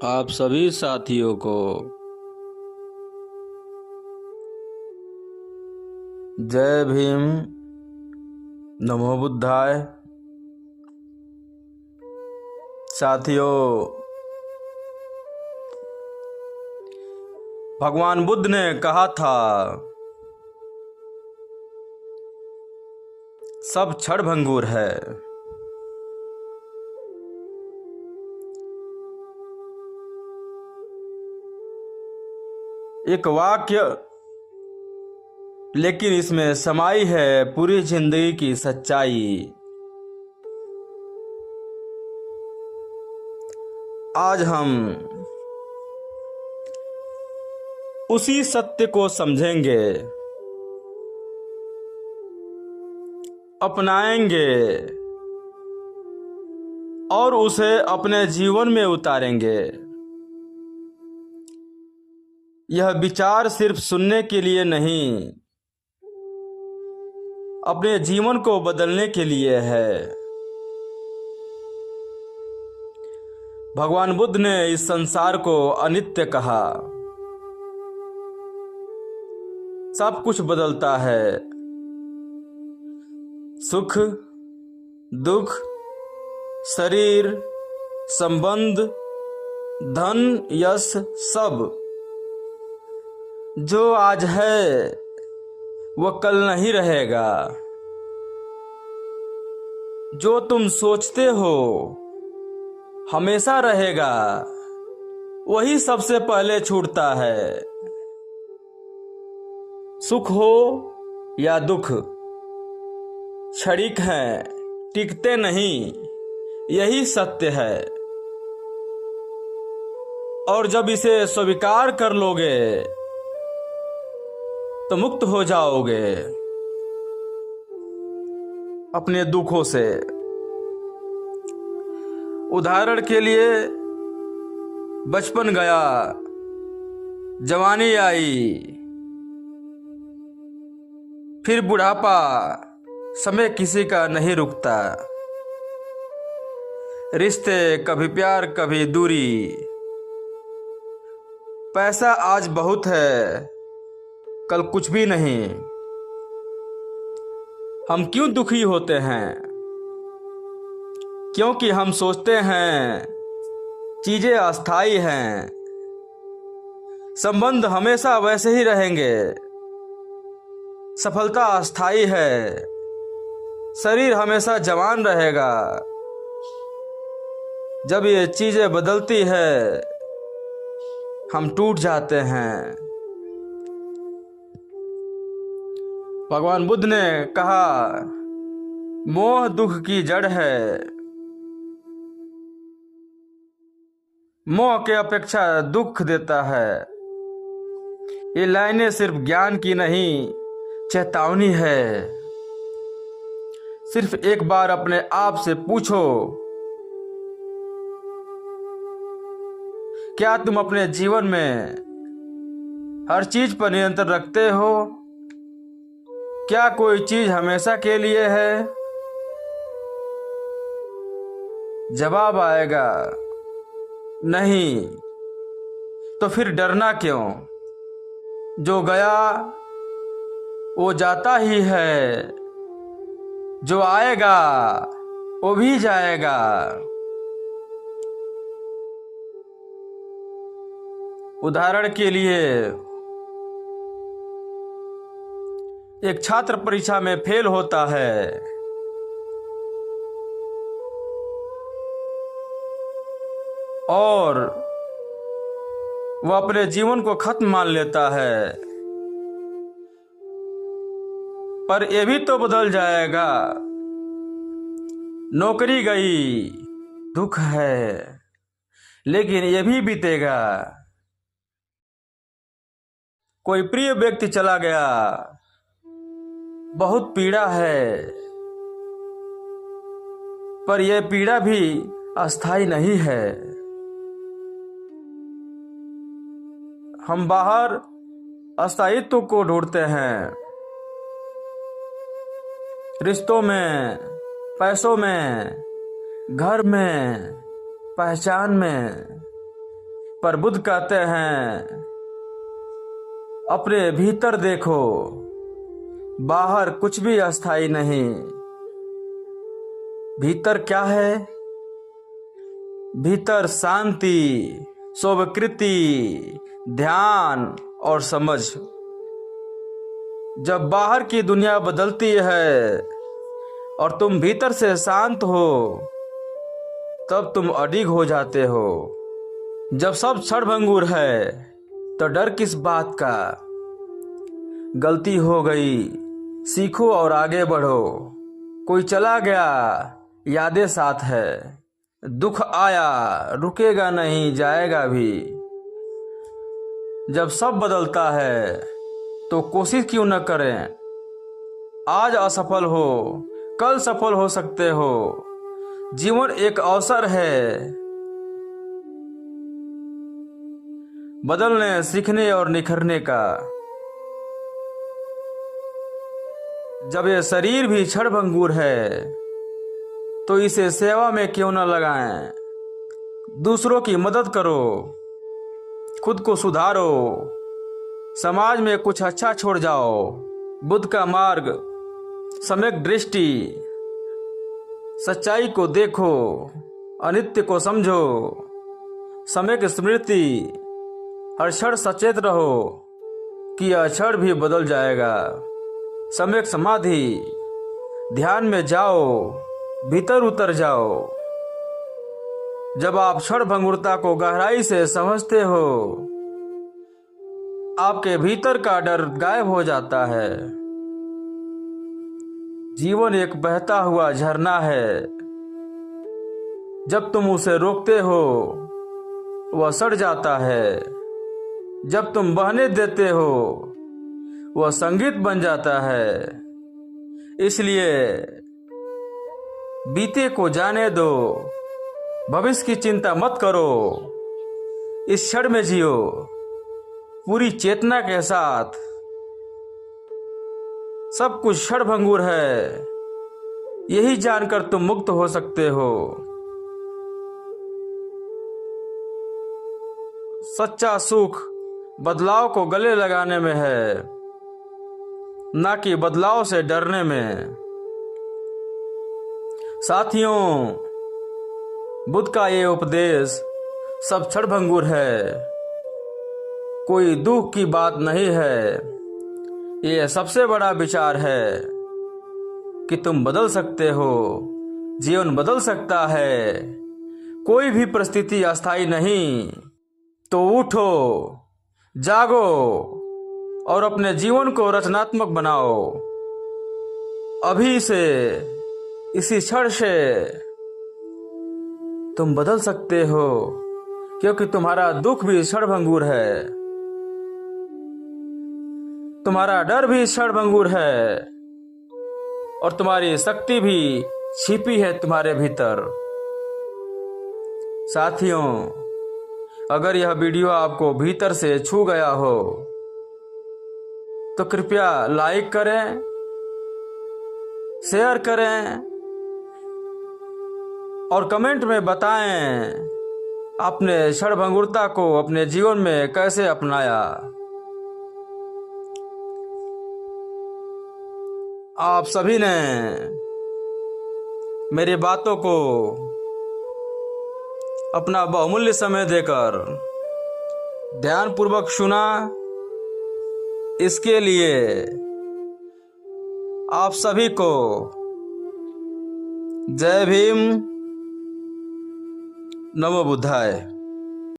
आप सभी साथियों को जय भीम। नमो बुद्धाय। साथियों, भगवान बुद्ध ने कहा था, सब क्षणभंगुर है। एक वाक्य, लेकिन इसमें समाई है पूरी जिंदगी की सच्चाई। आज हम उसी सत्य को समझेंगे, अपनाएंगे और उसे अपने जीवन में उतारेंगे। यह विचार सिर्फ सुनने के लिए नहीं, अपने जीवन को बदलने के लिए है। भगवान बुद्ध ने इस संसार को अनित्य कहा। सब कुछ बदलता है, सुख दुख, शरीर, संबंध, धन, यश, सब। जो आज है वह कल नहीं रहेगा। जो तुम सोचते हो हमेशा रहेगा, वही सबसे पहले छूटता है। सुख हो या दुख क्षणिक हैं, टिकते नहीं, यही सत्य है। और जब इसे स्वीकार कर लोगे तो मुक्त हो जाओगे अपने दुखों से। उदाहरण के लिए, बचपन गया, जवानी आई, फिर बुढ़ापा। समय किसी का नहीं रुकता। रिश्ते, कभी प्यार कभी दूरी। पैसा आज बहुत है, कल कुछ भी नहीं। हम क्यों दुखी होते हैं? क्योंकि हम सोचते हैं चीजें अस्थाई हैं, संबंध हमेशा वैसे ही रहेंगे, सफलता अस्थाई है, शरीर हमेशा जवान रहेगा। जब ये चीजें बदलती है हम टूट जाते हैं। भगवान बुद्ध ने कहा, मोह दुख की जड़ है। मोह के अपेक्षा दुख देता है। ये लाइनें सिर्फ ज्ञान की नहीं, चेतावनी है। सिर्फ एक बार अपने आप से पूछो, क्या तुम अपने जीवन में हर चीज पर नियंत्रण रखते हो? क्या कोई चीज हमेशा के लिए है? जवाब आएगा नहीं। तो फिर डरना क्यों? जो गया वो जाता ही है, जो आएगा वो भी जाएगा। उदाहरण के लिए, एक छात्र परीक्षा में फेल होता है और वह अपने जीवन को खत्म मान लेता है। पर यह भी तो बदल जाएगा। नौकरी गई, दुख है, लेकिन यह भी बीतेगा। कोई प्रिय व्यक्ति चला गया, बहुत पीड़ा है, पर यह पीड़ा भी अस्थाई नहीं है। हम बाहर अस्थायित्व को ढूंढते हैं, रिश्तों में, पैसों में, घर में, पहचान में। पर बुद्ध कहते हैं अपने भीतर देखो, बाहर कुछ भी अस्थाई नहीं। भीतर क्या है? भीतर शांति, स्वीकृति, ध्यान और समझ। जब बाहर की दुनिया बदलती है और तुम भीतर से शांत हो, तब तुम अडिग हो जाते हो। जब सब क्षणभंगुर है तो डर किस बात का? गलती हो गई, सीखो और आगे बढ़ो। कोई चला गया, यादें साथ है। दुख आया, रुकेगा नहीं, जाएगा भी। जब सब बदलता है तो कोशिश क्यों न करें? आज असफल हो, कल सफल हो सकते हो। जीवन एक अवसर है बदलने, सीखने और निखरने का। जब ये शरीर भी क्षणभंगुर है तो इसे सेवा में क्यों न लगाएं? दूसरों की मदद करो, खुद को सुधारो, समाज में कुछ अच्छा छोड़ जाओ। बुद्ध का मार्ग, सम्यक दृष्टि, सच्चाई को देखो, अनित्य को समझो, सम्यक स्मृति। हर क्षण सचेत रहो कि यह क्षण भी बदल जाएगा। सम्यक समाधि, ध्यान में जाओ, भीतर उतर जाओ। जब आप क्षणभंगुरता को गहराई से समझते हो, आपके भीतर का डर गायब हो जाता है। जीवन एक बहता हुआ झरना है। जब तुम उसे रोकते हो, वह सड़ जाता है। जब तुम बहने देते हो, वह संगीत बन जाता है। इसलिए बीते को जाने दो, भविष्य की चिंता मत करो। इस क्षण में जियो, पूरी चेतना के साथ। सब कुछ क्षणभंगुर है, यही जानकर तुम मुक्त हो सकते हो। सच्चा सुख बदलाव को गले लगाने में है, ना कि बदलाव से डरने में। साथियों, बुद्ध का ये उपदेश सब क्षणभंगुर है, कोई दुख की बात नहीं है। ये सबसे बड़ा विचार है कि तुम बदल सकते हो, जीवन बदल सकता है। कोई भी परिस्थिति अस्थायी नहीं। तो उठो, जागो और अपने जीवन को रचनात्मक बनाओ। अभी से, इसी क्षण से तुम बदल सकते हो, क्योंकि तुम्हारा दुख भी क्षणभंगुर है, तुम्हारा डर भी क्षणभंगुर है और तुम्हारी शक्ति भी छिपी है तुम्हारे भीतर। साथियों, अगर यह वीडियो आपको भीतर से छू गया हो तो कृपया लाइक करें, शेयर करें और कमेंट में बताएं आपने क्षणभंगुरता को अपने जीवन में कैसे अपनाया। आप सभी ने मेरी बातों को अपना बहुमूल्य समय देकर ध्यानपूर्वक सुना, इसके लिए आप सभी को जय भीम, नमो बुद्धाय।